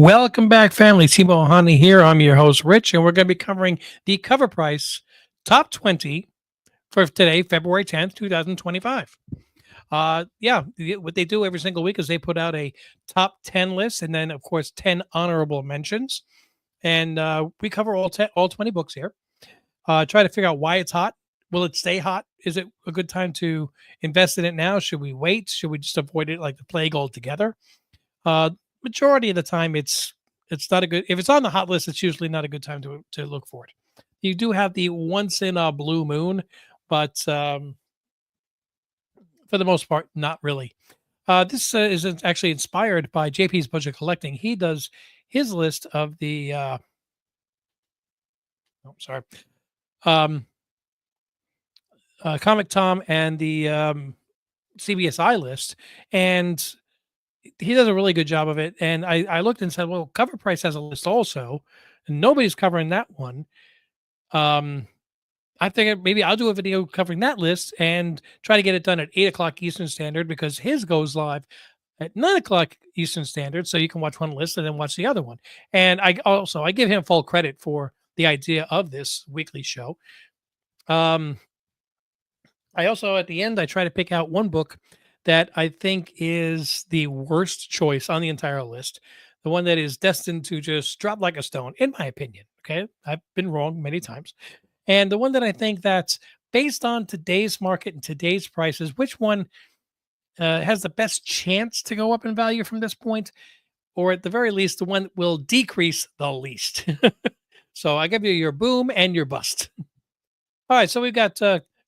Welcome back, family. Timo Hani here. I'm your host, Rich, and we're going to be covering the cover price top 20 for today, February 10th, 2025. What they do every single week is they put out a top 10 list and then, of course, 10 honorable mentions. And we cover all 20 books here. Try to figure out why it's hot. Will it stay hot? Is it a good time to invest in it now? Should we wait? Should we just avoid it like the plague altogether? Uh, Majority of the time, it's not a good. If it's on the hot list, it's usually not a good time to look for it. You do have the once in a blue moon, but for the most part, not really. This is actually inspired by JP's Budget Collecting. He does his list of the. Sorry. Um, Comic Tom and the CBSI list, and he does a really good job of it. And I looked and said, well, CovrPrice has a list also, and nobody's covering that one. I figured maybe I'll do a video covering that list and try to get it done at 8 o'clock Eastern Standard because his goes live at 9 o'clock Eastern Standard. So you can watch one list and then watch the other one. And I give him full credit for the idea of this weekly show. I also, at the end, I try to pick out one book that I think is the worst choice on the entire list. The one that is destined to just drop like a stone, in my opinion. Okay. I've been wrong many times. And the one that I think that's based on today's market and today's prices, which one has the best chance to go up in value from this point? Or at the very least, the one will decrease the least. So I give you your boom and your bust. All right. So we've got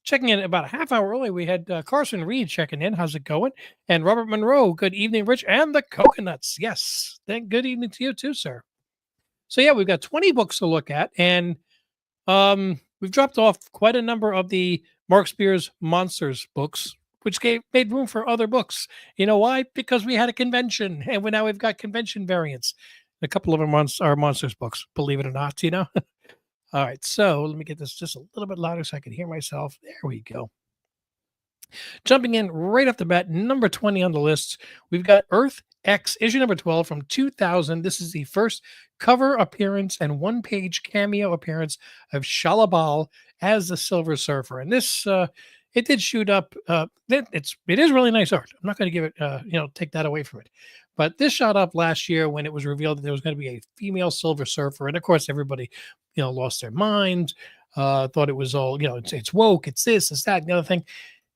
checking in about a half hour early. We had Carson Reed checking in. How's it going? And Robert Monroe. Good evening, Rich. And the Coconuts. Yes. Good evening to you too, sir. So yeah, we've got 20 books to look at. And we've dropped off quite a number of the Mark Spears Monsters books, which made room for other books. You know why? Because we had a convention, and now we've got convention variants. A couple of them are Monsters books, believe it or not, All right, so let me get this just a little bit louder so I can hear myself. There we go. Jumping in right off the bat, number 20 on the list, we've got Earth X, issue number 12 from 2000. This is the first cover appearance and one-page cameo appearance of Shalabal as the Silver Surfer. And this, it did shoot up. It is really nice art. I'm not going to give it, take that away from it. But this shot up last year when it was revealed that there was going to be a female Silver Surfer. And of course, everybody, lost their mind, thought it was all, it's woke, it's this, it's that, and the other thing.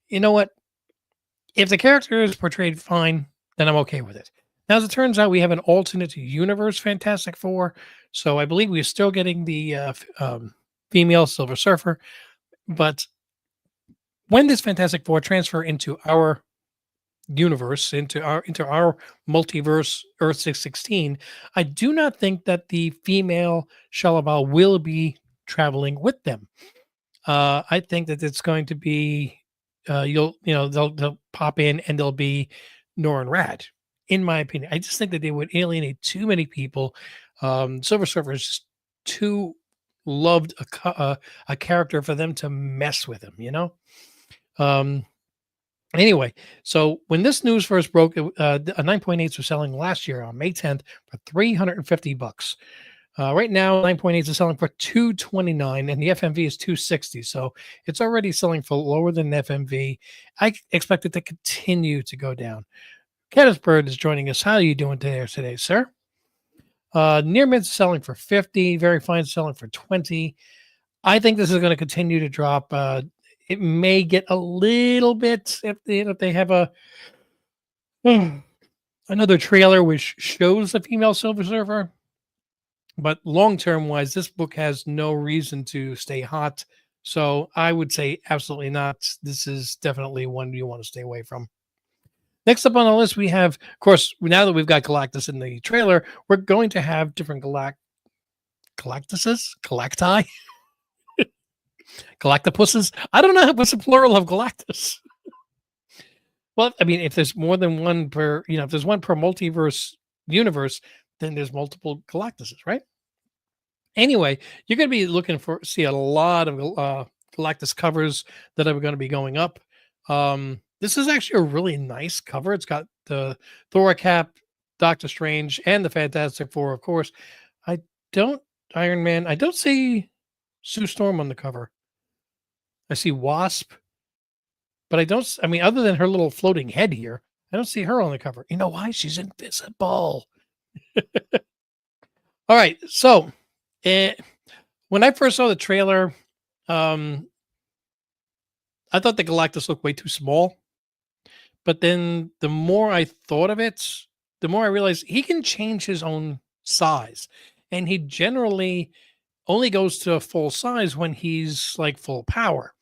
You know what? If the character is portrayed fine, then I'm okay with it. Now, as it turns out, we have an alternate universe Fantastic Four. So I believe we're still getting the female Silver Surfer. But when this Fantastic Four transfer into our universe, into our multiverse Earth 616, I do not think that the female Shalabal will be traveling with them. I think that it's going to be they'll pop in and they'll be Nor and Rad, in my opinion. I just think that they would alienate too many people. Silver Surfer is just too loved a character for them to mess with him, Anyway, so when this news first broke, a 9.8s was selling last year on May 10th for $350. Right now, 9.8s is selling for $229, and the FMV is $260. So it's already selling for lower than FMV. I expect it to continue to go down. Kenneth Bird is joining us. How are you doing today, sir? Near Mint is selling for $50. Very Fine is selling for $20. I think this is going to continue to drop. It may get a little bit if they have another trailer which shows the female Silver Surfer. But long-term wise, this book has no reason to stay hot. So I would say absolutely not. This is definitely one you want to stay away from. Next up on the list, we have, of course, now that we've got Galactus in the trailer, we're going to have different Galactuses? Galacti? Galactopuses? I don't know what's the plural of Galactus. Well, I mean, if there's more than one per, if there's one per multiverse universe, then there's multiple Galactuses, right? Anyway, you're going to be looking see a lot of Galactus covers that are going to be going up. This is actually a really nice cover. It's got the Thor cap Doctor Strange and the Fantastic Four, of course. I don't Iron Man. I don't see Sue Storm on the cover. I see Wasp, but I don't. I mean, other than her little floating head here, I don't see her on the cover. You know why? She's invisible. All right. So, eh, when I first saw the trailer, um, I thought the Galactus looked way too small. But then the more I thought of it, the more I realized he can change his own size. And he generally only goes to full size when he's like full power.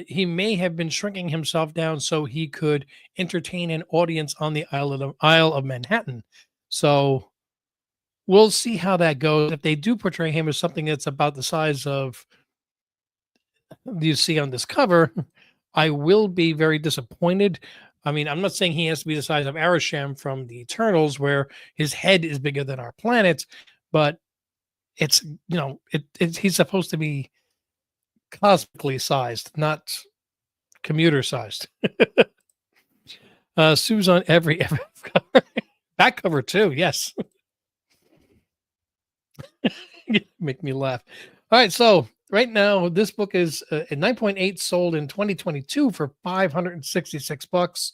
He may have been shrinking himself down so he could entertain an audience on the Isle of Manhattan. So we'll see how that goes. If they do portray him as something that's about the size of you see on this cover, I will be very disappointed. I mean, I'm not saying he has to be the size of Arasham from the Eternals, where his head is bigger than our planet, but it's he's supposed to be cosmically sized, not commuter sized. Sue's on every cover. Back cover too, yes. Make me laugh. All right, so right now this book is at 9.8, sold in 2022 for $566.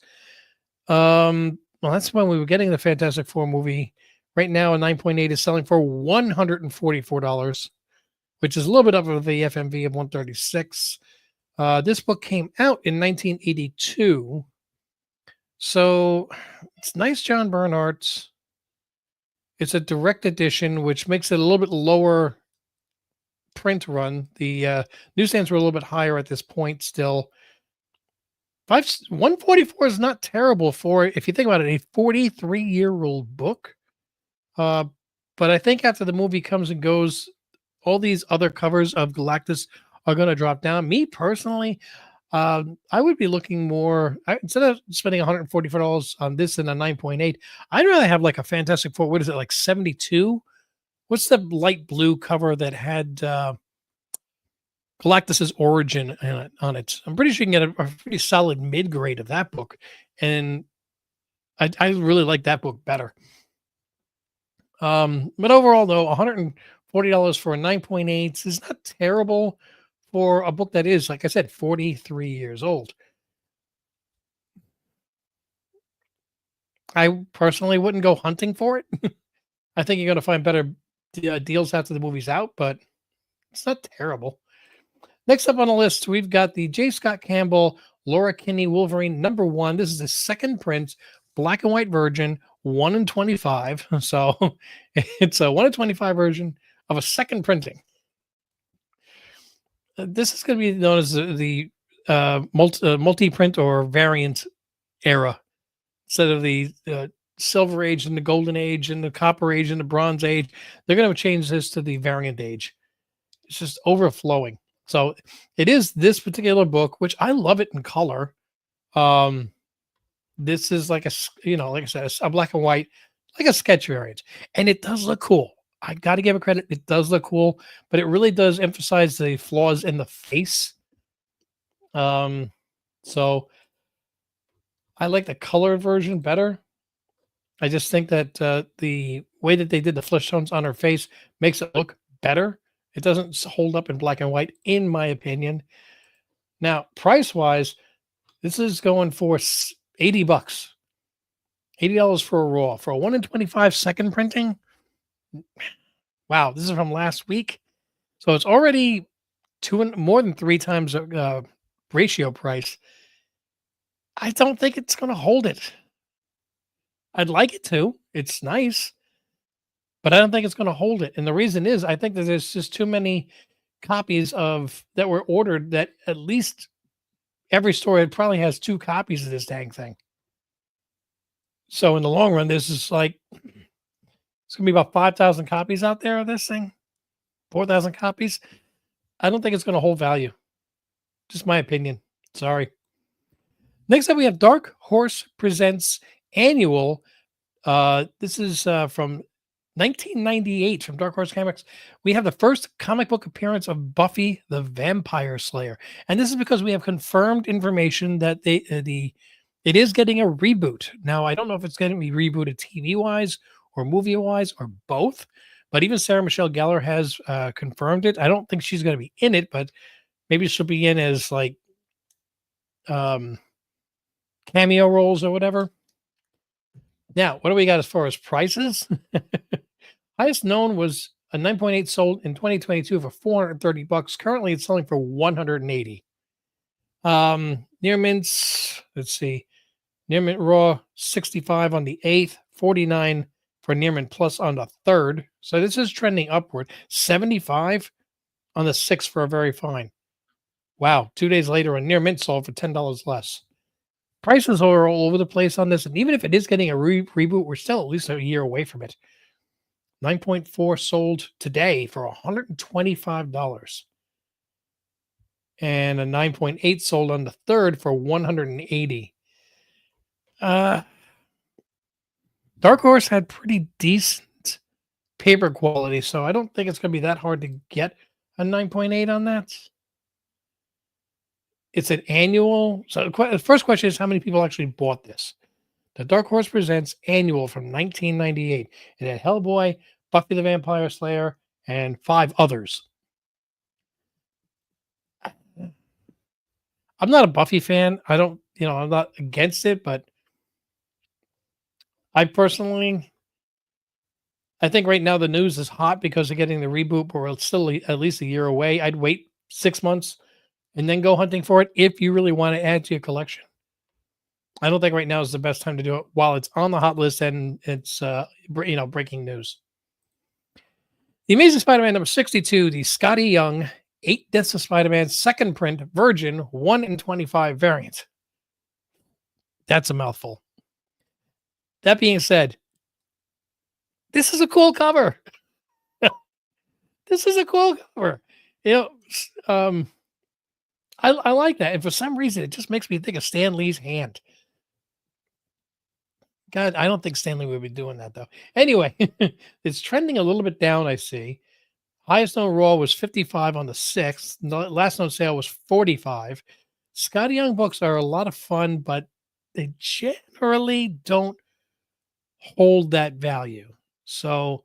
Well, that's when we were getting the Fantastic Four movie. Right now, a 9.8 is selling for $144, which is a little bit up of the FMV of 136. This book came out in 1982. So it's nice John Byrne art. It's a direct edition, which makes it a little bit lower print run. The newsstands were a little bit higher at this point still. 144 is not terrible for, if you think about it, a 43-year-old book. But I think after the movie comes and goes, all these other covers of Galactus are going to drop down. Me personally, I would be looking more, instead of spending $144 on this and a 9.8, I'd rather have like a Fantastic Four. What is it, like 72? What's the light blue cover that had Galactus's origin on it? I'm pretty sure you can get a pretty solid mid grade of that book, and I really like that book better. But overall, though, $140 for a 9.8 is not terrible for a book that is, like I said, 43 years old. I personally wouldn't go hunting for it. I think you're going to find better deals after the movie's out, but it's not terrible. Next up on the list, we've got the J. Scott Campbell, Laura Kinney Wolverine #1. This is the second print, black and white version, 1 in 25. So it's a 1 in 25 version of a second printing. This is going to be known as the multi-print or variant era. Instead of the Silver Age and the Golden Age and the Copper Age and the Bronze Age, they're going to change this to the variant age. It's just overflowing. So it is this particular book, which I love it in color. This is like like I said, a black and white, like a sketch variant, and it does look cool. I got to give it credit; it does look cool, but it really does emphasize the flaws in the face. So I like the color version better. I just think that the way that they did the flesh tones on her face makes it look better. It doesn't hold up in black and white, in my opinion. Now, price-wise, this is going for $80. $80 for a raw. For a 1 in 25 second printing, wow, this is from last week. So it's already more than 3 times ratio price. I don't think it's going to hold it. I'd like it to. It's nice, but I don't think it's going to hold it. And the reason is I think that there's just too many copies that were ordered that at least every store probably has 2 copies of this dang thing. So in the long run, this is like, it's going to be about 5,000 copies out there of this thing, 4,000 copies. I don't think it's going to hold value. Just my opinion. Sorry. Next up, we have Dark Horse Presents Annual. This is from 1998 from Dark Horse Comics. We have the first comic book appearance of Buffy the Vampire Slayer. And this is because we have confirmed information that the It is getting a reboot. Now, I don't know if it's going to be rebooted TV wise or movie wise or both, but even Sarah Michelle Gellar has confirmed it. I don't think she's going to be in it, but maybe she'll be in as like um, cameo roles or whatever. Now, what do we got as far as prices? Highest known was a 9.8 sold in 2022 for $430. Currently, it's selling for 180. Near mints, let's see. Near mint raw 65 on the 8th, 49 for near mint plus on the 3rd. So this is trending upward. 75 on the 6th for a very fine. Wow, 2 days later a near mint sold for $10 less. Prices are all over the place on this, and even if it is getting a reboot, we're still at least a year away from it. 9.4 sold today for $125. And a 9.8 sold on the 3rd for 180. Dark Horse had pretty decent paper quality, so I don't think it's going to be that hard to get a 9.8 on that. It's an annual. So the first question is how many people actually bought this? The Dark Horse Presents annual from 1998. It had Hellboy, Buffy the Vampire Slayer, and 5 others. I'm not a Buffy fan. I'm not against it, but I personally, I think right now the news is hot because they're getting the reboot, but we're still at least a year away. I'd wait 6 months and then go hunting for it if you really want to add to your collection. I don't think right now is the best time to do it while it's on the hot list and it's breaking news. The Amazing Spider-Man number 62, the Scotty Young 8 Deaths of Spider-Man second print Virgin 1 in 25 variant. That's a mouthful. That being said, this is a cool cover. This is a cool cover. I like that. And for some reason, it just makes me think of Stan Lee's hand. God, I don't think Stanley would be doing that though. Anyway, it's trending a little bit down, I see. Highest known raw was 55 on the 6th. Last known sale was 45. Scotty Young books are a lot of fun, but they generally don't hold that value. So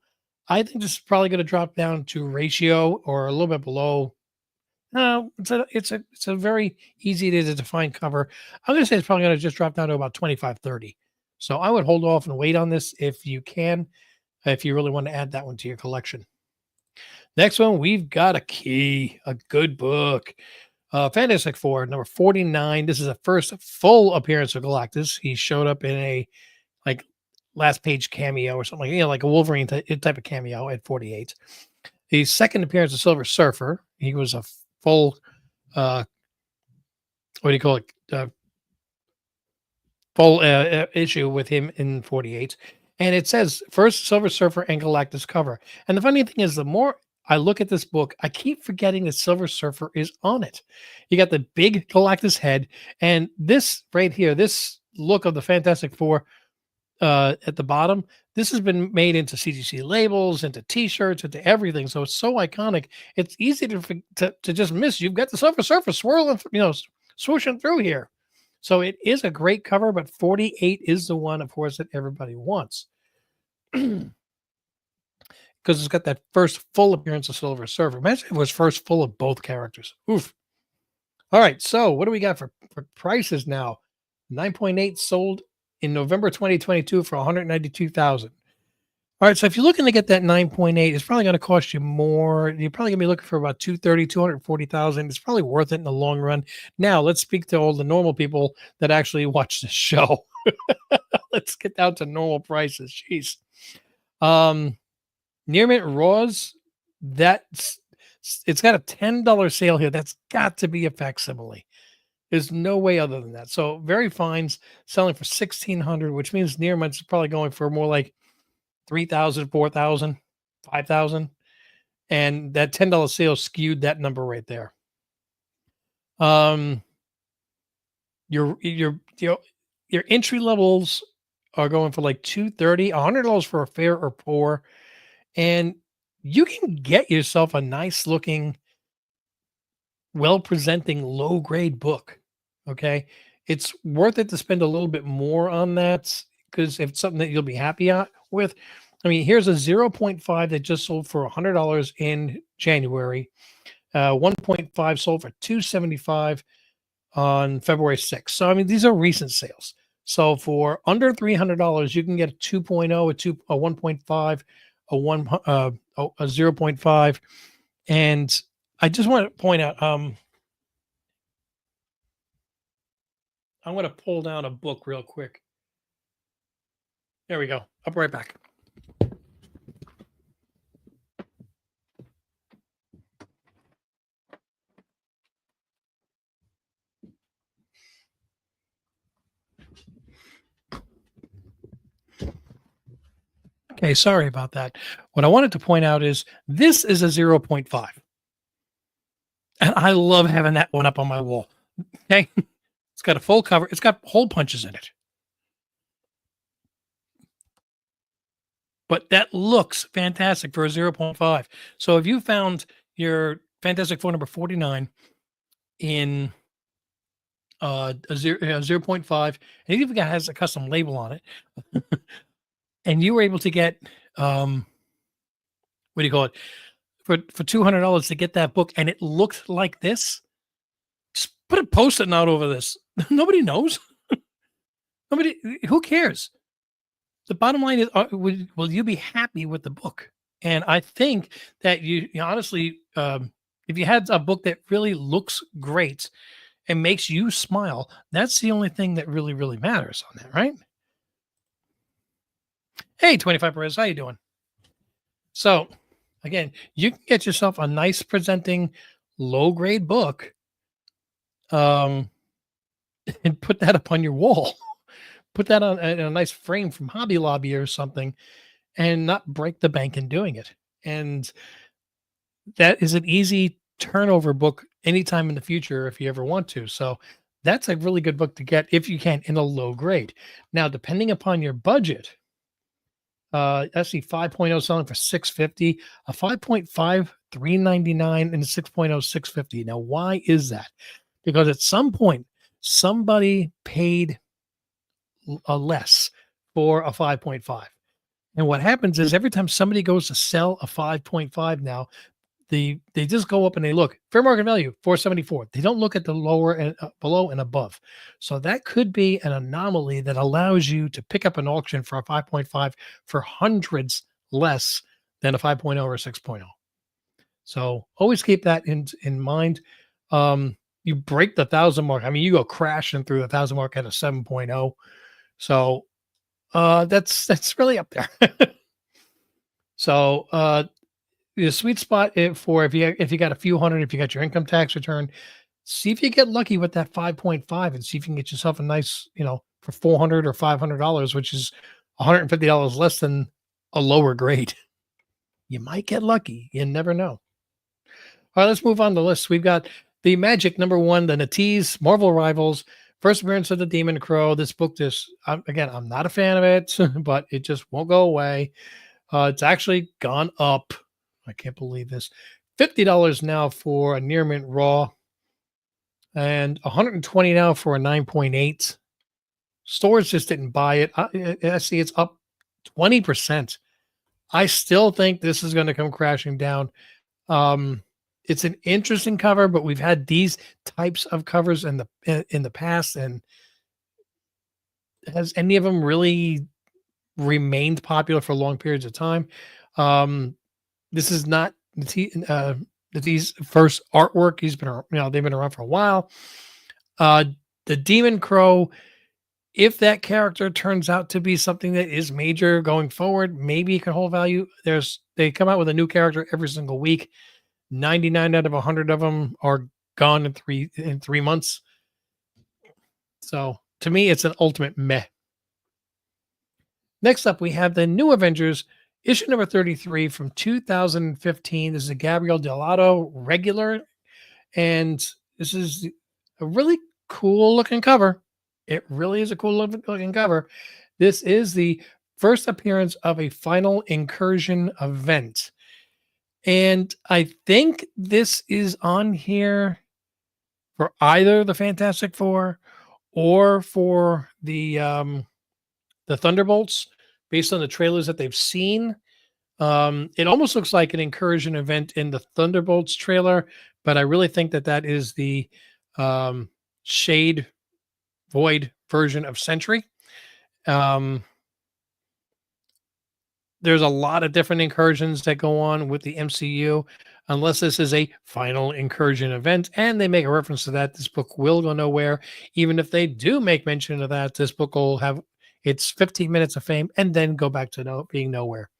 I think this is probably going to drop down to ratio or a little bit below. No, it's a very easy to define cover. I'm going to say it's probably going to just drop down to about 25, 30. So I would hold off and wait on this if you can, if you really want to add that one to your collection. Next one, we've got a good book. Fantastic Four, number 49. This is the first full appearance of Galactus. He showed up in a like last page cameo or something, like a Wolverine type of cameo at 48. The second appearance of Silver Surfer. He was a full, what do you call it? Full issue with him in 48. And it says first Silver Surfer and Galactus cover. And the funny thing is, the more I look at this book, I keep forgetting that Silver Surfer is on it. You got the big Galactus head, and this right here, this look of the Fantastic Four at the bottom, this has been made into CGC labels, into T-shirts, into everything. So it's so iconic. It's easy to just miss. You've got the Silver Surfer swirling, swooshing through here. So it is a great cover, but 48 is the one, of course, that everybody wants. Because it's got that first full appearance of Silver Surfer. Imagine if it was first full of both characters. Oof. All right, so what do we got for prices now? 9.8 sold in November 2022 for $192,000. All right, so if you're looking to get that 9.8, it's probably going to cost you more. You're probably going to be looking for about 240,000. It's probably worth it in the long run. Now, let's speak to all the normal people that actually watch this show. Let's get down to normal prices. Jeez. Near mint raws, it's got a $10 sale here. That's got to be a facsimile. There's no way other than that. So very fines selling for $1,600, which means near mint's probably going for more like 3,000, 4,000, 5,000. And that $10 sale skewed that number right there. Your entry levels are going for like $230, $100 for a fair or poor. And you can get yourself a nice looking, well presenting, low grade book. Okay. it's worth it to spend a little bit more on that because if it's something that you'll be happy with. I mean, here's a zero point 0.5 that just sold for $100 in January. 1.5 sold for 275 on February 6th. So I mean, these are recent sales. So for under $300, you can get a 2.0, a 1.5, a a zero point 0.5, and I just want to point out. I'm going to pull down a book real quick. There we go. I'll be right back. Okay, sorry about that. What I wanted to point out is this is a zero point 0.5. And I love having that one up on my wall. Okay. It's got a full cover. It's got hole punches in it. But that looks fantastic for a zero point 0.5. So if you found your Fantastic Four number 49 in a zero point 0.5, and even has a custom label on it, and you were able to get what do you call it, for $200 to get that book, and it looked like this, just put a post-it note over this. Nobody knows. Nobody. Who cares? The bottom line is, will you be happy with the book? And I think that you honestly, if you had a book that really looks great and makes you smile, that's the only thing that really, really matters on that, right? Hey, 25 Perez, how you doing? So, again, you can get yourself a nice presenting, low grade book, and put that up on your wall. Put that on a nice frame from Hobby Lobby or something, and not break the bank in doing it. And that is an easy turnover book anytime in the future if you ever want to. So that's a really good book to get if you can in a low grade. Now, depending upon your budget, I see 5.0 selling for 650, a 5.5 399, and a 6.0 650. Now, why is that? Because at some point somebody paid a less for a 5.5. And what happens is every time somebody goes to sell a 5.5 now, they just go up and they look fair market value 474. They don't look at the lower and below and above. So that could be an anomaly that allows you to pick up an auction for a 5.5 for hundreds less than a 5.0 or 6.0. So always keep that in mind. You break the 1,000 mark. I mean, you go crashing through the 1,000 mark at a 7.0. So that's really up there. So the sweet spot for if you got a few hundred, if you got your income tax return, see if you get lucky with that 5.5 and see if you can get yourself a nice, for $400 or $500, which is $150 less than a lower grade. You might get lucky. You never know. All right, let's move on the list. We've got the Magic #1, the Natees Marvel Rivals, first appearance of the Demon Crow. This book, again, I'm not a fan of it, but it just won't go away. It's actually gone up. I can't believe this. $50 now for a near mint raw, and $120 now for a 9.8. Stores just didn't buy it. I see it's up 20%. I still think this is going to come crashing down. It's an interesting cover, but we've had these types of covers in the past, and has any of them really remained popular for long periods of time? This is not Natee's first artwork. He's been, they've been around for a while. The Demon Crow, if that character turns out to be something that is major going forward, maybe it can hold value. They come out with a new character every single week. 99 out of 100 of them are gone in 3 months. So to me, it's an ultimate meh. Next up, we have the New Avengers issue number 33 from 2015. This is a Gabriel Dell'Otto regular, and this is a really cool looking cover. It really is a cool looking cover. This is the first appearance of a Final Incursion event. And I think this is on here for either the Fantastic Four or for the Thunderbolts, based on the trailers that they've seen. It almost looks like an incursion event in the Thunderbolts trailer, but I really think that that is the um, Shade Void version of Sentry. Um, there's a lot of different incursions that go on with the MCU, unless this is a final incursion event, and they make a reference to that. This book will go nowhere. Even if they do make mention of that, this book will have its 15 minutes of fame and then go back to being nowhere.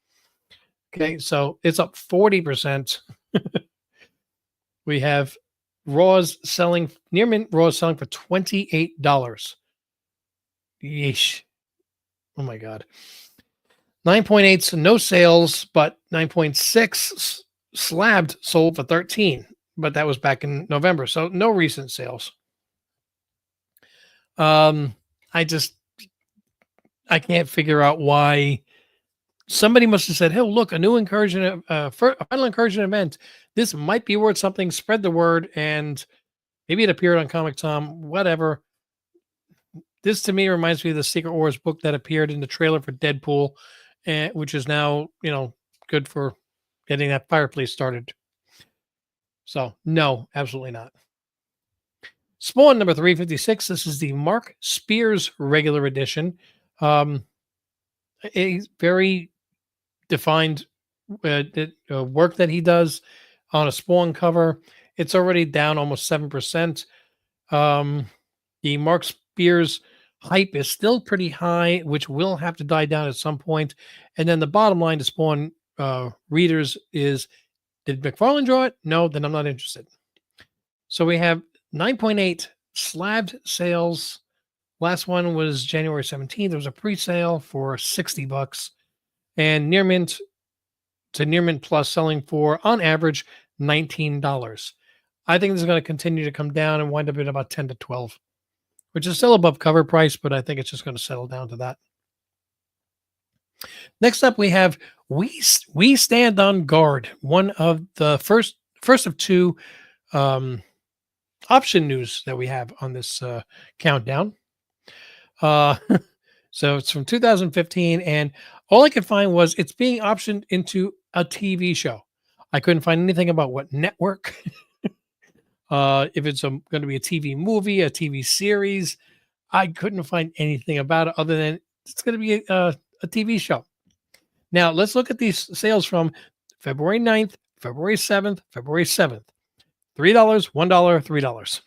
Okay, so it's up 40%. We have Raws selling near mint Raws selling for $28. Yeesh. Oh my god. 9.8's no sales, but 9.6 slabbed sold for 13. But that was back in November, so no recent sales. I can't figure out why. Somebody must have said, "Hey, look, a new incursion, a final incursion event. This might be worth something. Spread the word." And maybe it appeared on Comic Tom. Whatever. This to me reminds me of the Secret Wars book that appeared in the trailer for Deadpool, which is now good for getting that fireplace started. So no, absolutely not. Spawn number 356. This is the Mark Spears regular edition. A very defined work that he does on a Spawn cover. It's already down almost 7%. The Mark Spears hype is still pretty high, which will have to die down at some point. And then the bottom line to Spawn readers is, did McFarlane draw it? No, then I'm not interested. So we have 9.8 slabbed sales. Last one was January 17th. There was a pre-sale for $60. And near mint to near mint plus selling for, on average, $19. I think this is going to continue to come down and wind up at about 10 to 12, which is still above cover price, but I think it's just going to settle down to that. Next up, we have We Stand on Guard, one of the first of two option news that we have on this countdown. So it's from 2015, and all I could find was it's being optioned into a TV show. I couldn't find anything about what network, if it's going to be a TV movie, a TV series. I couldn't find anything about it other than it's going to be a TV show. Now, let's look at these sales from February 9th, February 7th, February 7th. $3, $1, $3.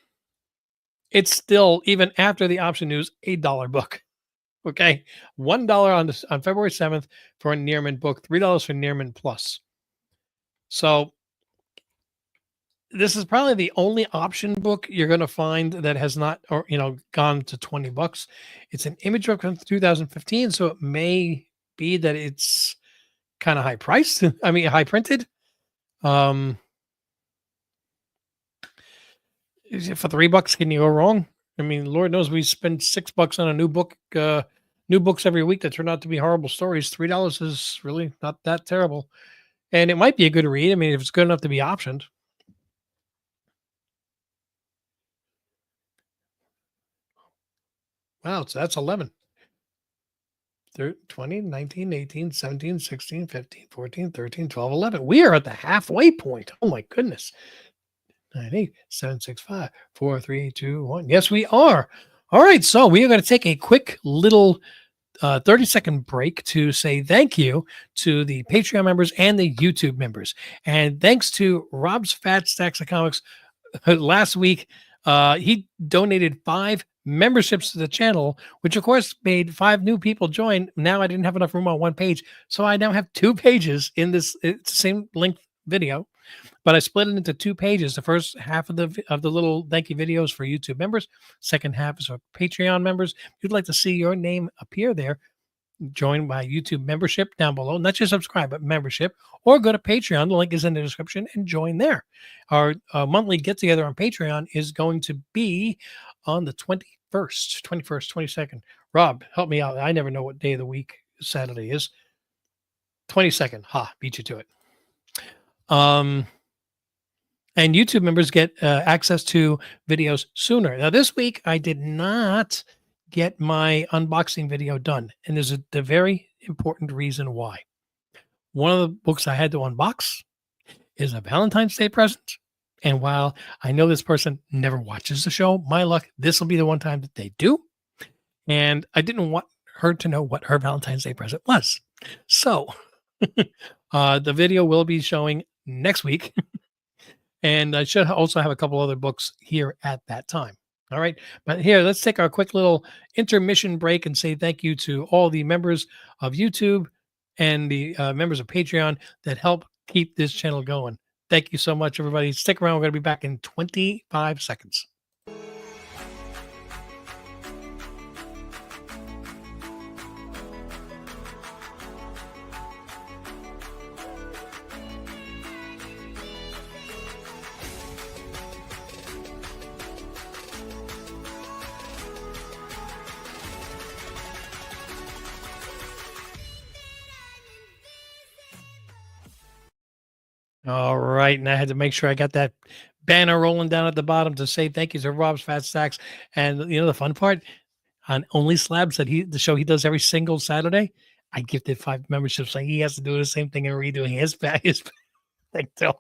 It's still, even after the option news, $8 book. Okay, $1 on February 7th for a near mint book, $3 for near mint plus. So this is probably the only option book you're going to find that has not, or gone to $20. It's an image book from 2015, so it may be that it's kind of high priced. I mean, high printed. For $3, can you go wrong? I mean, Lord knows we spend $6 on a new book, new books every week that turn out to be horrible stories. $3 is really not that terrible, and it might be a good read. I mean, if it's good enough to be optioned. Wow, so that's 11. 20, 19, 18, 17, 16, 15, 14, 13, 12, 11. We are at the halfway point. Oh my goodness. 9, 8, 7, 6, 5, 4, 3, 2, 1. Yes, we are. All right. So we are going to take a quick little 30-second break to say thank you to the Patreon members and the YouTube members. And thanks to Rob's Fat Stacks of Comics. Last week, he donated 5 memberships to the channel, which of course made 5 new people join. Now I didn't have enough room on one page, so I now have 2 pages in this. It's the same length video, but I split it into 2 pages. The first half of the little thank you videos for YouTube members. Second half is for Patreon members. If you'd like to see your name appear there, join my YouTube membership down below. Not just subscribe, but membership, or go to Patreon. The link is in the description and join there. Our monthly get together on Patreon is going to be on the 21st, 22nd. Rob, help me out. I never know what day of the week Saturday is. 22nd. Ha, beat you to it. And YouTube members get access to videos sooner. Now, this week I did not get my unboxing video done, and there's a very important reason why. One of the books I had to unbox is a Valentine's Day present. And while I know this person never watches the show, my luck, this will be the one time that they do. And I didn't want her to know what her Valentine's Day present was. So the video will be showing next week. And I should also have a couple other books here at that time. All right. But here, let's take our quick little intermission break and say thank you to all the members of YouTube and the members of Patreon that help keep this channel going. Thank you so much, everybody. Stick around. We're going to be back in 25 seconds. All right. And I had to make sure I got that banner rolling down at the bottom to say thank you to Rob's Fat Stacks. And you know, the fun part on Only Slabs that the show he does every single Saturday, I gifted 5 memberships. Like he has to do the same thing and redoing his thing too.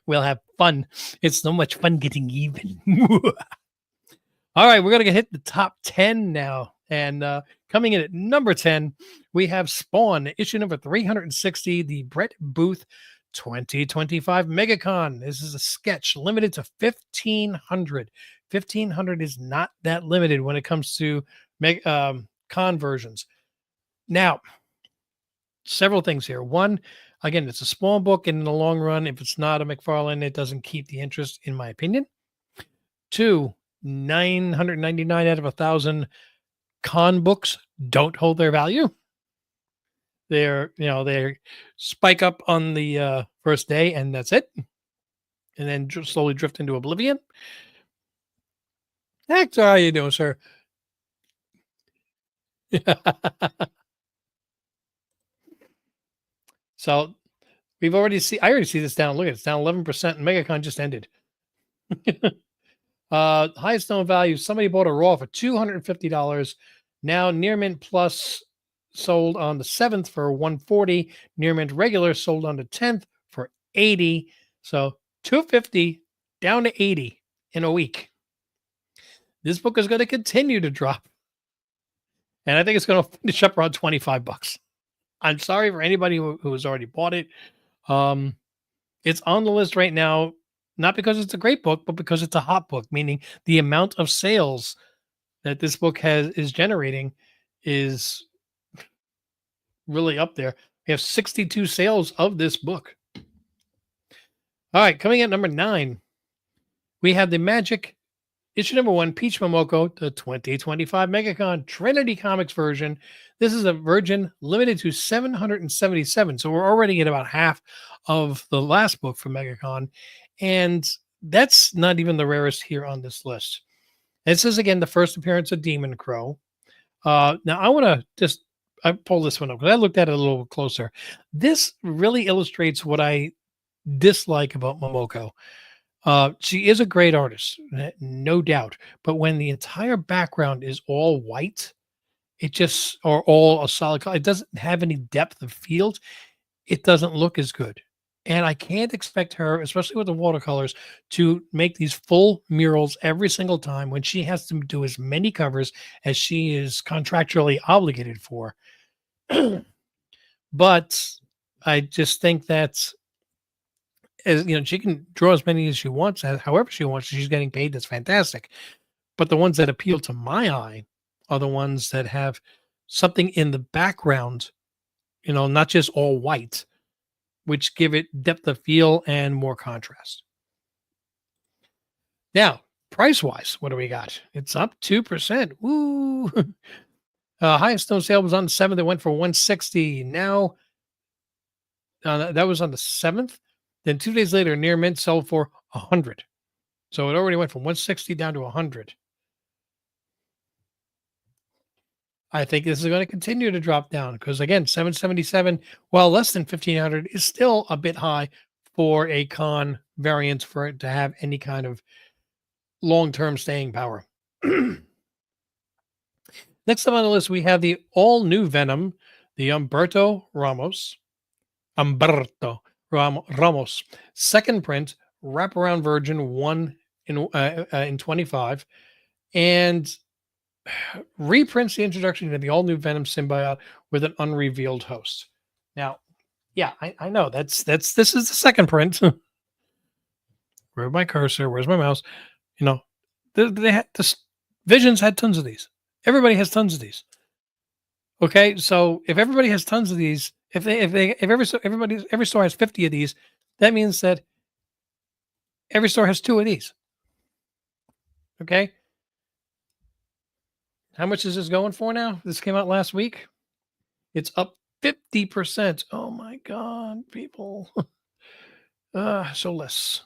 We'll have fun. It's so much fun getting even. All right, we're going to hit the top 10 now. And coming in at number 10, we have Spawn, issue number 360, the Brett Booth 2025 MegaCon. This is a sketch limited to 1,500. 1,500 is not that limited when it comes to con versions. Now, several things here. One, again, it's a small book, and in the long run, if it's not a McFarlane, it doesn't keep the interest, in my opinion. Two, 999 out of 1,000 con books don't hold their value. They spike up on the first day, and that's it, and then slowly drift into oblivion. Hector, how you doing, sir? So I already see this down. Look at it, it's down 11%, and MegaCon just ended. Highest known value, somebody bought a raw for $250. Now Near Mint Plus sold on the 7th for $140. Near Mint regular sold on the 10th for $80. So $250 down to $80 in a week. This book is going to continue to drop, and I think it's going to finish up around $25. I'm sorry for anybody who has already bought it. It's on the list right now, not because it's a great book, but because it's a hot book, meaning the amount of sales that this book is generating is really up there. We have 62 sales of this book. All right, coming at number 9, we have the Magic issue number 1, Peach Momoko, the 2025 MegaCon Trinity Comics version. This is a version limited to 777. So we're already at about half of the last book from MegaCon. And that's not even the rarest here on this list. This is, again, the first appearance of Demon Crow. Now, I want to I pull this one up because I looked at it a little closer. This really illustrates what I dislike about Momoko. She is a great artist, no doubt. But when the entire background is all white, or all a solid color, it doesn't have any depth of field. It doesn't look as good. And I can't expect her, especially with the watercolors, to make these full murals every single time when she has to do as many covers as she is contractually obligated for. But I just think that's, she can draw as many as she wants, however she wants. She's getting paid. That's fantastic. But the ones that appeal to my eye are the ones that have something in the background, not just all white, which give it depth of feel and more contrast. Now, price-wise, what do we got? It's up 2%. Woo! Highest known sale was on the 7th. It went for $160. Now, that was on the 7th. Then 2 days later, Near Mint sold for $100. So it already went from $160 down to $100. I think this is going to continue to drop down because, again, $777, while less than $1,500, is still a bit high for a con variant for it to have any kind of long-term staying power. Next up on the list, we have the all-new Venom, the Ramos second print wraparound version 1 in 25, and reprints the introduction of the all-new Venom symbiote with an unrevealed host. Now, yeah, I know this is the second print. Where's my cursor? Where's my mouse? You know, they had this. Visions had tons of these. Everybody has tons of these. Okay, so if everybody has tons of these, every store has 50 of these, that means that every store has 2 of these. Okay, how much is this going for now? This came out last week. It's up 50%. Oh my god, people. So less.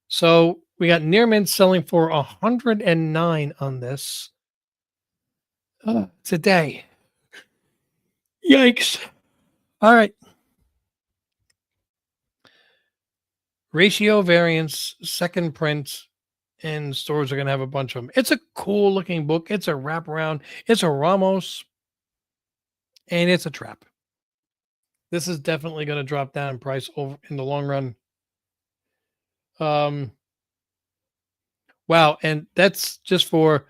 So we got near mint selling for 109 on this today. Yikes. All right. Ratio variants, second print, and stores are going to have a bunch of them. It's a cool looking book. It's a wraparound. It's a Ramos, and it's a trap. This is definitely going to drop down in price over in the long run. Wow, and that's just for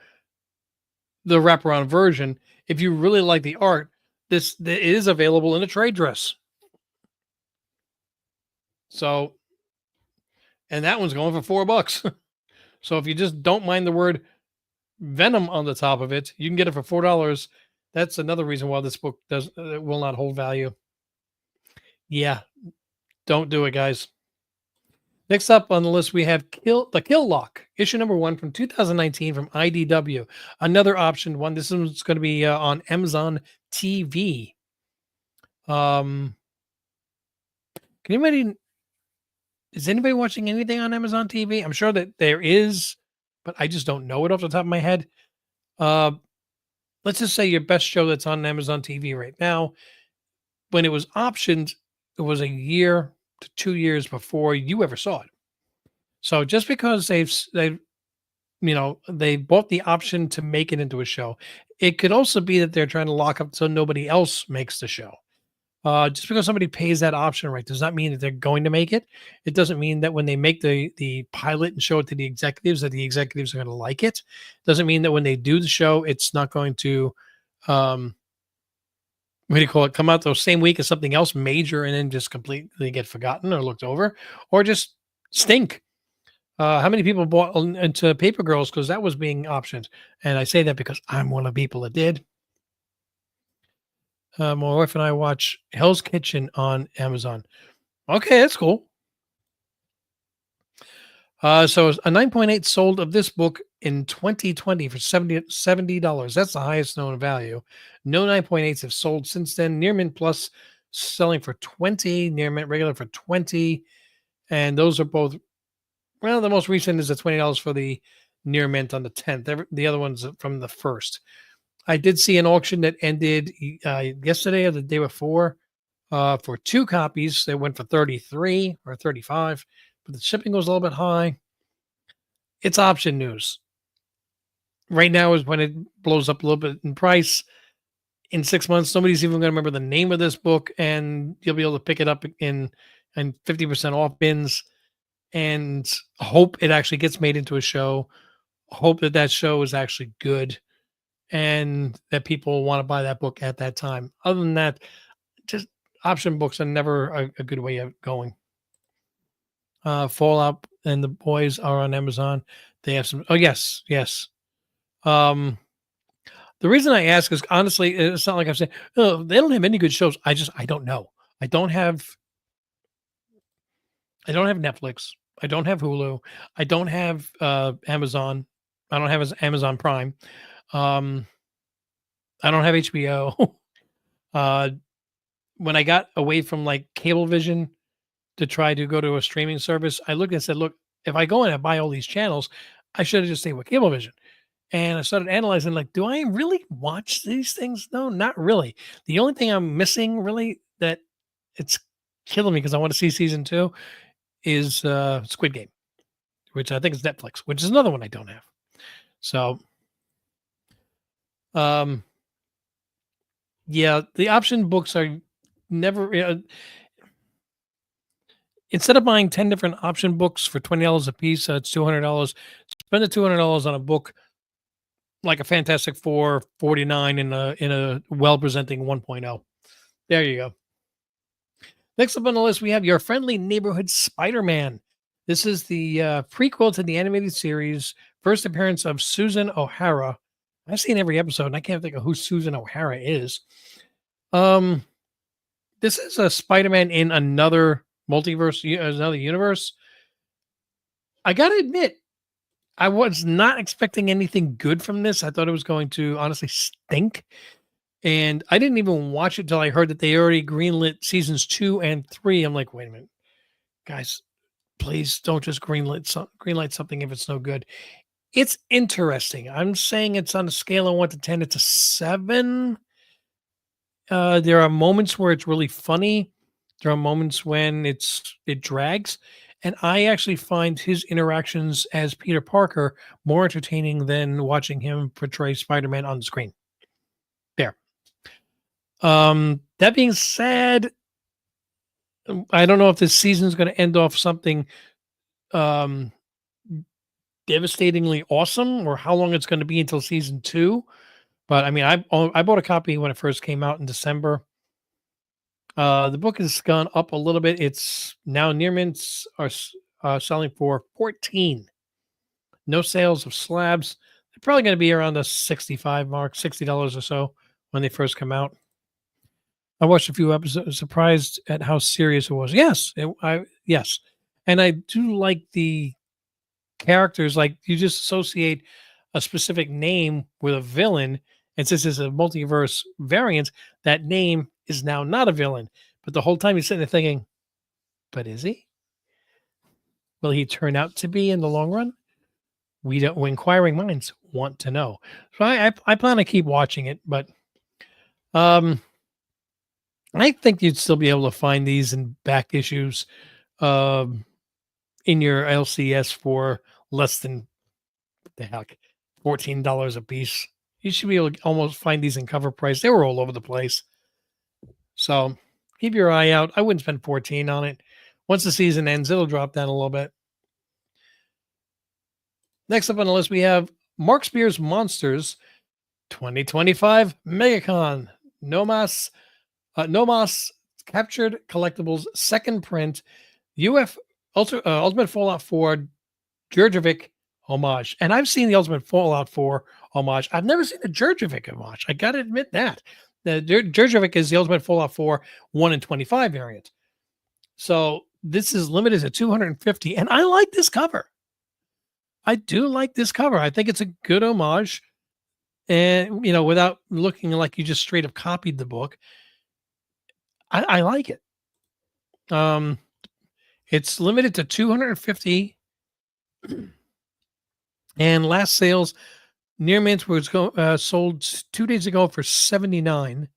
the wraparound version. If you really like the art, this it is available in a trade dress. So, and that one's going for $4. So if you just don't mind the word Venom on the top of it, you can get it for $4. That's another reason why this book will not hold value. Yeah, don't do it, guys. Next up on the list, we have Kill Lock, issue number 1 from 2019 from IDW. Another option one. This one's going to be on Amazon TV. Can anybody? Is anybody watching anything on Amazon TV? I'm sure that there is, but I just don't know it off the top of my head. Let's just say your best show that's on Amazon TV right now. When it was optioned, it was a year to 2 years before you ever saw it. So just because they bought the option to make it into a show, it could also be that they're trying to lock up so nobody else makes the show. Just because somebody pays that option right does not mean that they're going to make it. It doesn't mean that when they make the pilot and show it to the executives that the executives are going to like it. Doesn't mean that when they do the show, it's not going to what do you call it? Come out the same week as something else major and then just completely get forgotten or looked over or just stink. How many people bought into Paper Girls because that was being optioned? And I say that because I'm one of the people that did. My wife and I watch Hell's Kitchen on Amazon. Okay, that's cool. So a 9.8 sold of this book in 2020 for $70. That's the highest known value. No 9.8s have sold since then. Near Mint Plus selling for 20, Near Mint regular for 20. And those are both, well, the most recent is the $20 for the Near Mint on the 10th. The other one's from the 1st. I did see an auction that ended yesterday or the day before for 2 copies. They went for 33 or 35, but the shipping was a little bit high. It's option news. Right now is when it blows up a little bit in price. In 6 months, nobody's even going to remember the name of this book, and you'll be able to pick it up in 50% off bins and hope it actually gets made into a show. Hope that show is actually good and that people want to buy that book at that time. Other than that, just option books are never a good way of going. Fallout and the Boys are on Amazon. They have some. Oh yes. The reason I ask is honestly, it's not like I'm saying, oh, they don't have any good shows. I don't know. I don't have Netflix. I don't have Hulu. I don't have Amazon. I don't have Amazon Prime. I don't have HBO. When I got away from like Cablevision to try to go to a streaming service, I looked and said, look, if I go in and buy all these channels, I should have just stayed with Cablevision. And I started analyzing, like, do I really watch these things? No, not really. The only thing I'm missing really that it's killing me because I want to see season 2 is Squid Game, which I think is Netflix, which is another one I don't have. So, um, yeah, the option books are never. Instead of buying 10 different option books for $20 a piece, it's $200. Spend the $200 on a book like a Fantastic Four 49 in a well presenting 1.0. There you go. Next up on the list, we have Your Friendly Neighborhood Spider Man. This is the prequel to the animated series, first appearance of Susan O'Hara. I've seen every episode, and I can't think of who Susan O'Hara is. Um, this is a Spider Man in another multiverse, another universe. I got to admit, I was not expecting anything good from this. I thought it was going to honestly stink. And I didn't even watch it till I heard that they already greenlit seasons 2 and 3. I'm like, wait a minute, guys, please don't just greenlight something if it's no good. It's interesting. I'm saying it's on a scale of 1 to 10. It's a 7. There are moments where it's really funny. There are moments when it drags, and I actually find his interactions as Peter Parker more entertaining than watching him portray Spider-Man on the screen. There. That being said, I don't know if this season is going to end off something um, devastatingly awesome, or how long it's going to be until season 2. But I mean, I bought a copy when it first came out in December. The book has gone up a little bit. It's now near mints are selling for 14. No sales of slabs. They're probably going to be around the 65 mark, $60 or so when they first come out. I watched a few episodes, surprised at how serious it was. Yes, and I do like the characters. Like, you just associate a specific name with a villain, and since it's a multiverse variant, that name is now not a villain. But the whole time you're sitting there thinking, but is he? Will he turn out to be in the long run? We don't. Inquiring minds want to know. So I plan to keep watching it, but um, I think you'd still be able to find these in back issues, um, in your LCS for less than, what the heck, $14 a piece. You should be able to almost find these in cover price. They were all over the place. So keep your eye out. I wouldn't spend 14 on it. Once the season ends, it'll drop down a little bit. Next up on the list, we have Mark Spears Monsters 2025 MegaCon. Nomos Captured Collectibles second print Ultimate Fallout 4 Djurjevic homage. And I've seen the Ultimate Fallout 4 homage. I've never seen the Djurjevic homage. I got to admit that. The Djurjevic is the Ultimate Fallout 4 1 in 25 variant. So this is limited to 250. And I like this cover. I do like this cover. I think it's a good homage. And, without looking like you just straight up copied the book, I like it. It's limited to 250. And last sales near mint was sold 2 days ago for 79.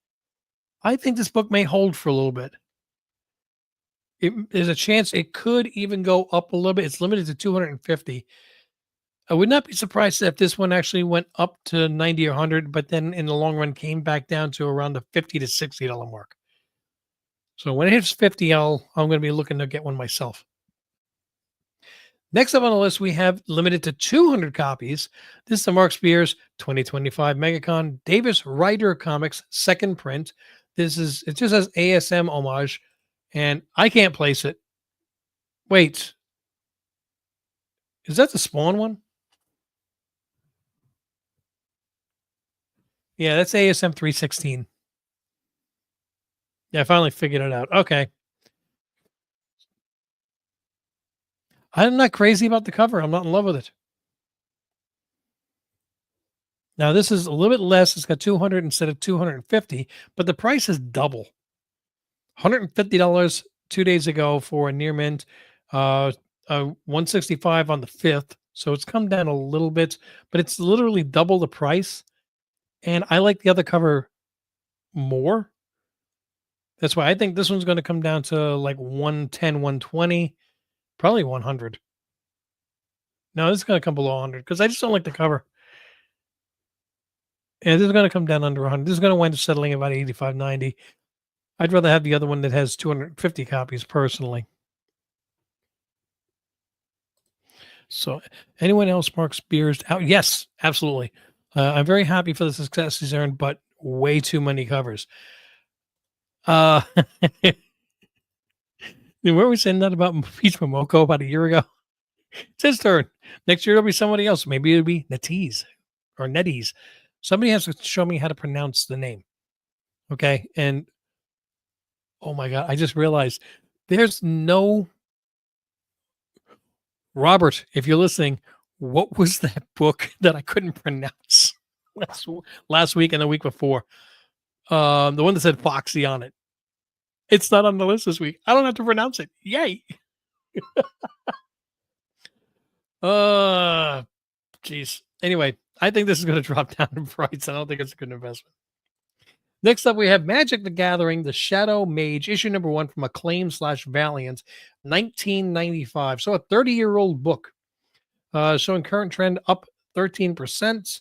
I think this book may hold for a little bit. There's a chance it could even go up a little bit. It's limited to 250. I would not be surprised if this one actually went up to 90 or 100, but then in the long run came back down to around the $50 to $60 mark. So when it hits 50, I'm going to be looking to get one myself. Next up on the list, we have limited to 200 copies. This is the Mark Spears 2025 MegaCon Davis Rider Comics second print. It just says ASM homage, and I can't place it. Wait, is that the Spawn one? Yeah, that's ASM 316. Yeah, I finally figured it out. Okay. I'm not crazy about the cover. I'm not in love with it. Now, this is a little bit less. It's got 200 instead of 250, but the price is double. $150 2 days ago for a near mint, 165 on the 5th. So it's come down a little bit, but it's literally double the price. And I like the other cover more. That's why I think this one's going to come down to like 110, 120, probably 100. No, this is going to come below 100 because I just don't like the cover. And this is going to come down under 100. This is going to wind up settling about 85, 90. I'd rather have the other one that has 250 copies personally. So, anyone else marks beers out? Yes, absolutely. I'm very happy for the success he's earned, but way too many covers. Uh, weren't we saying that about Peach Momoko about a year ago? It's his turn. Next year it'll be somebody else. Maybe it'll be Natees or Netties. Somebody has to show me how to pronounce the name. Okay. And oh my God, I just realized there's no Robert, if you're listening, what was that book that I couldn't pronounce last, last week and the week before? The one that said Foxy on it. It's not on the list this week. I don't have to pronounce it. Yay. Uh Jeez. Anyway, I think this is going to drop down in price. I don't think it's a good investment. Next up, we have Magic the Gathering, The Shadow Mage, issue number 1 from Acclaim / Valiant, 1995. So a 30-year-old book showing current trend up 13%.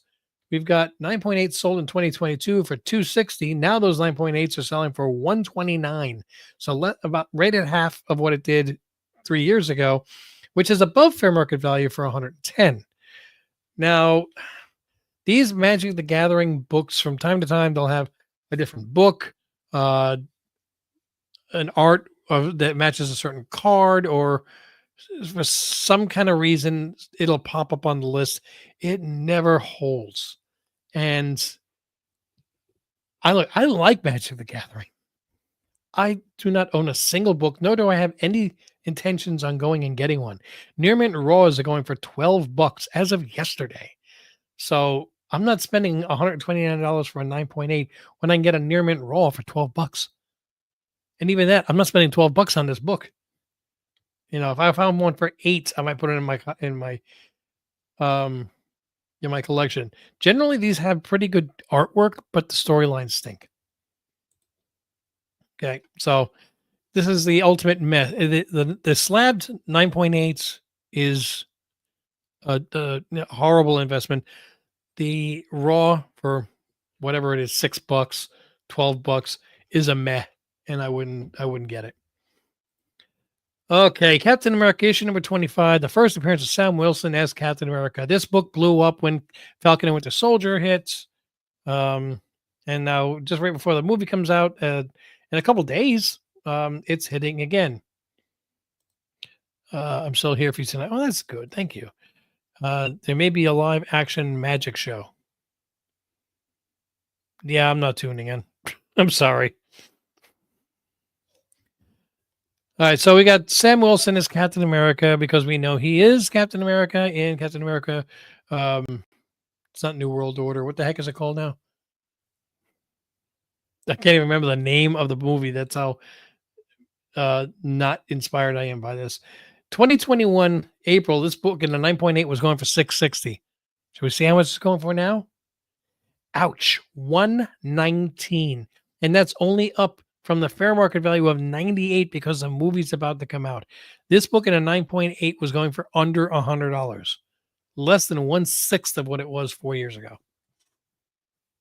We've got 9.8 sold in 2022 for 260. Now those 9.8s are selling for 129. So about right at half of what it did 3 years ago, which is above fair market value for 110. Now, these Magic the Gathering books, from time to time, they'll have a different book, an art that matches a certain card, or for some kind of reason, it'll pop up on the list. It never holds. And I like Magic the Gathering. I do not own a single book, nor do I have any intentions on going and getting one. Near Mint Raws are going for $12 as of yesterday. So I'm not spending $129 for a 9.8 when I can get a Near Mint Raw for $12. And even that, I'm not spending $12 on this book. You know, if I found one for 8, I might put it um in my collection. Generally, these have pretty good artwork, but the storylines stink. Okay, so this is the ultimate mess. The slabbed 9.8 is a horrible investment. The raw for whatever it is, $6, $12 is a meh, and I wouldn't get it. Okay, Captain America issue number 25, the first appearance of Sam Wilson as Captain America. This book blew up when Falcon and Winter Soldier hit. And now, just right before the movie comes out, in a couple days, it's hitting again. I'm still here for you tonight. Oh, that's good. Thank you. There may be a live action magic show. Yeah, I'm not tuning in. I'm sorry. All right, so we got Sam Wilson as Captain America because we know he is Captain America in Captain America. It's not New World Order. What the heck is it called now? I can't even remember the name of the movie. That's how not inspired I am by this. 2021 April, this book in the 9.8 was going for 660. Should we see how much it's going for now? Ouch, 119. And that's only up from the fair market value of 98 because the movie's about to come out. This book in a 9.8 was going for under $100, less than 1/6 of what it was 4 years ago.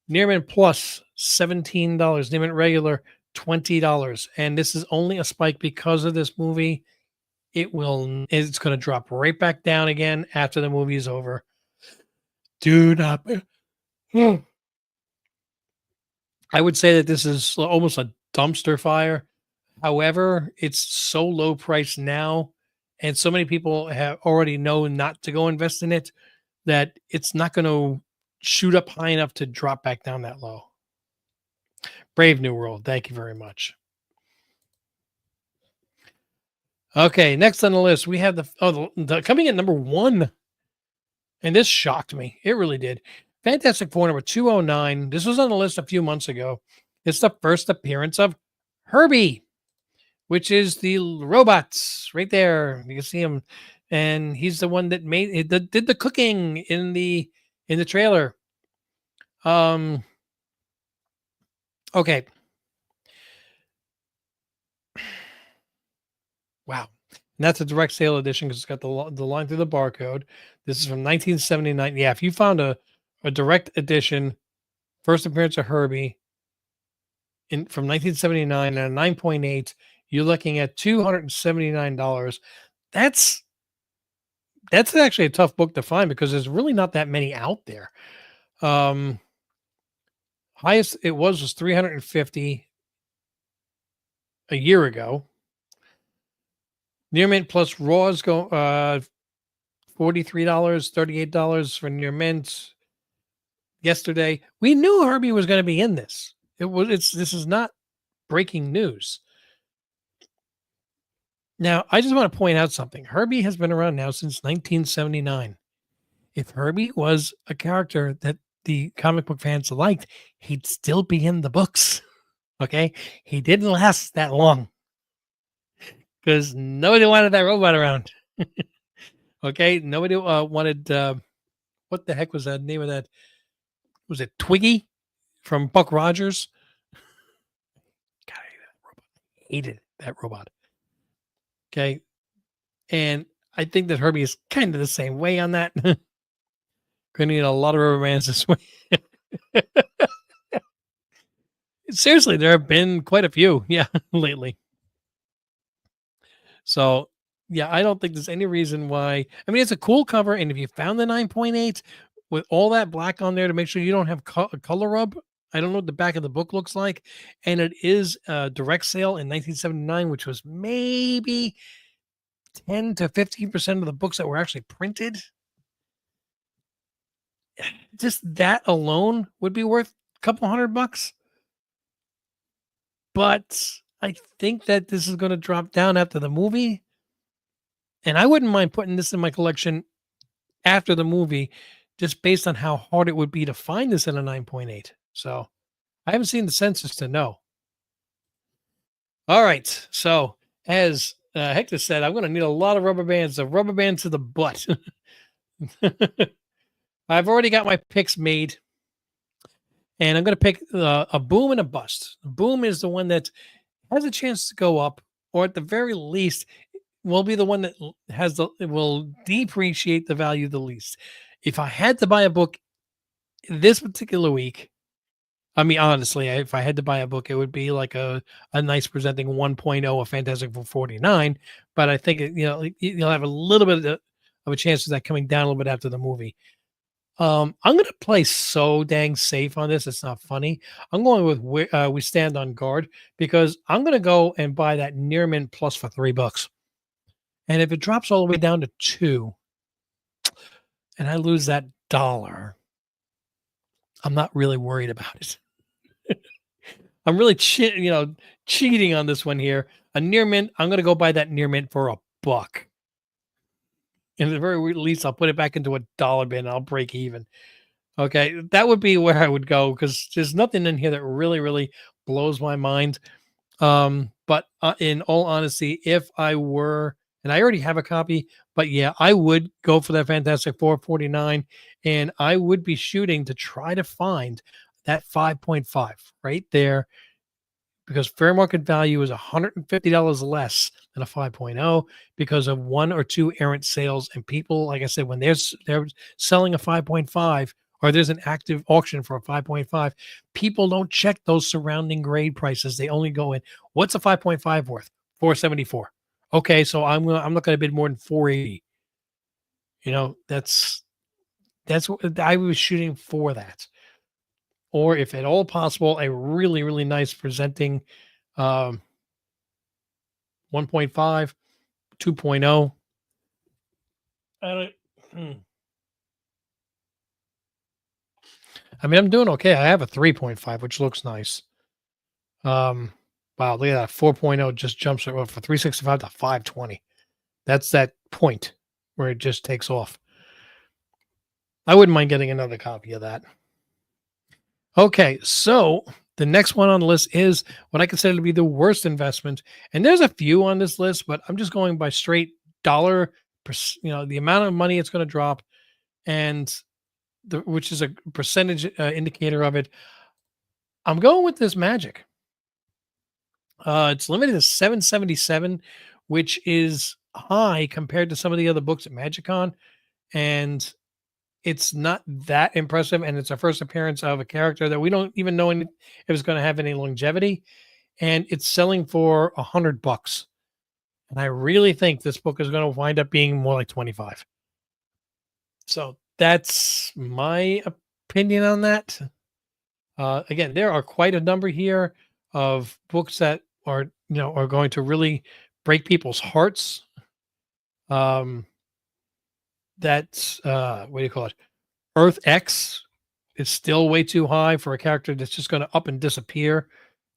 Near Mint Plus, $17. Near Mint Regular, $20. And this is only a spike because of this movie. It's going to drop right back down again after the movie is over. Do not. I would say that this is almost a dumpster fire. However, it's so low price now, and so many people have already know not to go invest in it, that it's not going to shoot up high enough to drop back down that low. Brave New World. Thank you very much. Okay, next on the list, we have the coming in number 1. And this shocked me. It really did. Fantastic Four number 209. This was on the list a few months ago. It's the first appearance of Herbie, which is the robots right there. You can see him, and he's the one that did the cooking in the trailer. Okay. Wow. And that's a direct sale edition because it's got the line through the barcode. This is from 1979. Yeah, if you found a direct edition first appearance of Herbie in from 1979 and a 9.8, you're looking at $279. That's that's actually a tough book to find because there's really not that many out there. Um, highest it was 350 a year ago. Near mint plus raws go $43, $38 for near mint yesterday. We knew Herbie was going to be in this. It's this is not breaking news. Now, I just want to point out something. Herbie has been around now since 1979. If Herbie was a character that the comic book fans liked, he'd still be in the books. Okay? He didn't last that long because nobody wanted that robot around. Okay? Nobody wanted what the heck was that name of that? Was it Twiggy from Buck Rogers? God, hated that robot. Okay. And I think that Herbie is kind of the same way on that. Gonna need a lot of rubber bands this way. Seriously, there have been quite a few, yeah, lately. So, yeah, I don't think there's any reason why. I mean, it's a cool cover, and if you found the 9.8 with all that black on there to make sure you don't have color rub, I don't know what the back of the book looks like, and it is a direct sale in 1979, which was maybe 10 to 15% of the books that were actually printed. Just that alone would be worth a couple $100. But I think that this is going to drop down after the movie. And I wouldn't mind putting this in my collection after the movie, just based on how hard it would be to find this in a 9.8. So I haven't seen the census to know. All right. So as Hector said, I'm going to need a lot of rubber bands, a rubber band to the butt. I've already got my picks made. And I'm going to pick a boom and a bust. Boom is the one that has a chance to go up, or at the very least, will be the one that will depreciate the value the least. If I had to buy a book this particular week, I mean, honestly, if I had to buy a book, it would be like a nice presenting 1.0, a Fantastic Four 49. But I think you'll have a little bit of a chance of that coming down a little bit after the movie. I'm gonna play so dang safe on this. It's not funny. I'm going with we stand on guard because I'm gonna go and buy that near mint plus for $3. And if it drops all the way down to 2 and I lose that dollar, I'm not really worried about it. I'm really cheating on this one here. A near mint, I'm gonna go buy that near mint for $1. And at the very least, I'll put it back into a dollar bin. I'll break even. Okay, that would be where I would go because there's nothing in here that really, really blows my mind. But in all honesty, if I were, and I already have a copy, but yeah, I would go for that Fantastic Four 49, and I would be shooting to try to find that 5.5 right there because fair market value is $150 less than a 5.0 because of one or two errant sales. And people, like I said, when they're selling a 5.5 or there's an active auction for a 5.5, people don't check those surrounding grade prices. They only go in, what's a 5.5 worth? 474. Okay, so I'm not going to bid more than 480. That's what I was shooting for that. Or if at all possible, a really, really nice presenting 1.5, 2.0. Hmm. I mean, I'm doing okay. I have a 3.5, which looks nice. Wow, look at that. 4.0 just jumps from 365 to 520. That's that point where it just takes off. I wouldn't mind getting another copy of that. Okay, so the next one on the list is what I consider to be the worst investment. And there's a few on this list, but I'm just going by straight dollar, the amount of money it's going to drop, and which is a percentage indicator of it. I'm going with this Magic. It's limited to 777 which is high compared to some of the other books at MagicCon, and it's not that impressive. And it's our first appearance of a character that we don't even know if it's going to have any longevity, and it's selling for $100. And I really think this book is going to wind up being more like 25. So that's my opinion on that. Again, there are quite a number here of books that are going to really break people's hearts. That's what do you call it? Earth X is still way too high for a character that's just going to up and disappear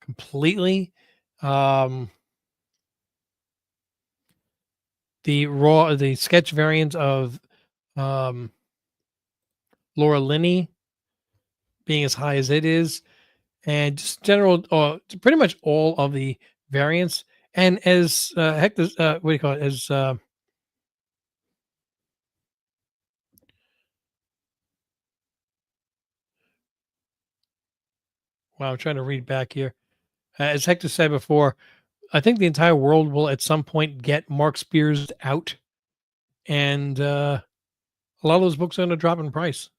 completely. The sketch variant of Laura Linney being as high as it is, and just general, pretty much all of the variants. And as Hector, what do you call it? As wow, I'm trying to read back here. As Hector said before, I think the entire world will at some point get Mark Spears out, and a lot of those books are going to drop in price,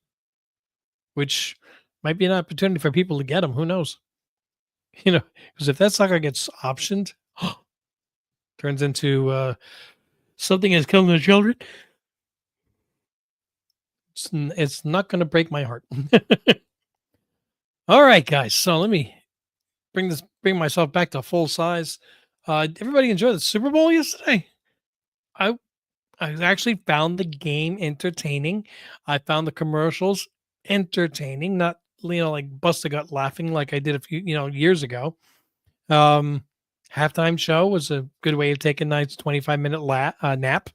which might be an opportunity for people to get them. Who knows? Because if that sucker gets optioned, turns into something is killing the children, it's not going to break my heart. All right, guys. So let me bring myself back to full size. Everybody enjoy the Super Bowl yesterday? I I actually found the game entertaining. I found the commercials entertaining, not like bust a gut laughing like I did a few years ago. Um, Halftime show was a good way to take a nice 25-minute nap.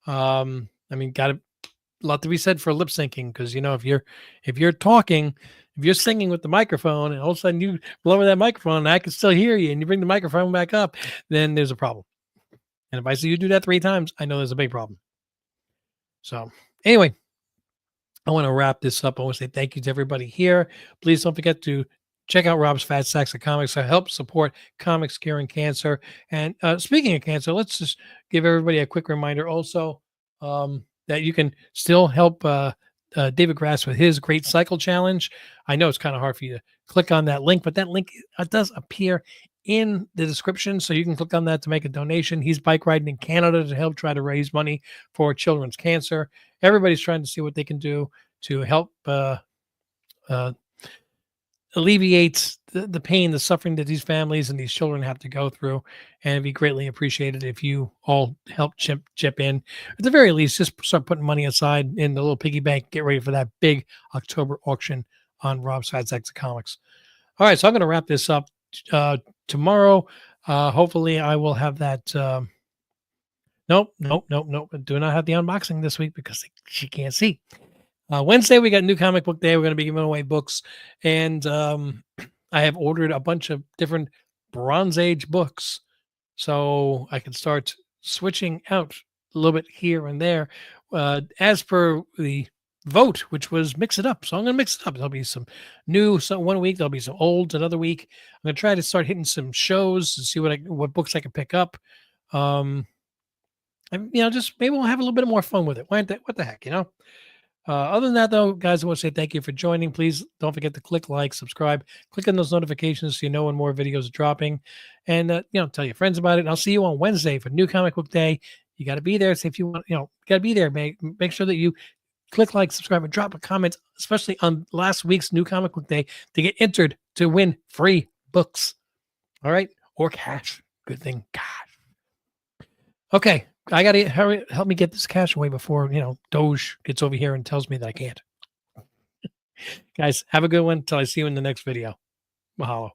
I mean, got a lot to be said for lip syncing because if you're talking, if you're singing with the microphone, and all of a sudden you blow over that microphone, and I can still hear you, and you bring the microphone back up, then there's a problem. And if I see you do that 3 times, I know there's a big problem. So anyway, I want to wrap this up. I want to say thank you to everybody here. Please don't forget to check out Rob's Fat Sacks of Comics to help support comics curing cancer. And speaking of cancer, let's just give everybody a quick reminder also that you can still help David Grass with his Great Cycle Challenge. I know it's kind of hard for you to click on that link, but that link does appear in the description, so you can click on that to make a donation. He's bike riding in Canada to help try to raise money for children's cancer. Everybody's trying to see what they can do to help alleviate the pain, the suffering that these families and these children have to go through. And it'd be greatly appreciated if you all help chip in. At the very least, just start putting money aside in the little piggy bank. Get ready for that big October auction on Rob's Fat Sacks of Comics. All right, so I'm going to wrap this up tomorrow. Hopefully I will have that. Nope. Do not have the unboxing this week because she can't see. Wednesday, we got New Comic Book Day. We're going to be giving away books. And I have ordered a bunch of different Bronze Age books. So I can start switching out a little bit here and there. As per the vote, which was mix it up. So I'm going to mix it up. There'll be some new, so one week, there'll be some old another week. I'm going to try to start hitting some shows to see what books I can pick up. And, just maybe we'll have a little bit more fun with it. What the heck, Other than that, though, guys, I want to say thank you for joining. Please don't forget to click like, subscribe, click on those notifications so you know when more videos are dropping, and tell your friends about it. And I'll see you on Wednesday for New Comic Book Day. You got to be there. So if you want, got to be there. Make sure that you click like, subscribe, and drop a comment, especially on last week's New Comic Book Day, to get entered to win free books. All right, or cash. Good thing, cash. Okay. I got to hurry, help me get this cash away before, Doge gets over here and tells me that I can't. Guys, have a good one. Till I see you in the next video. Mahalo.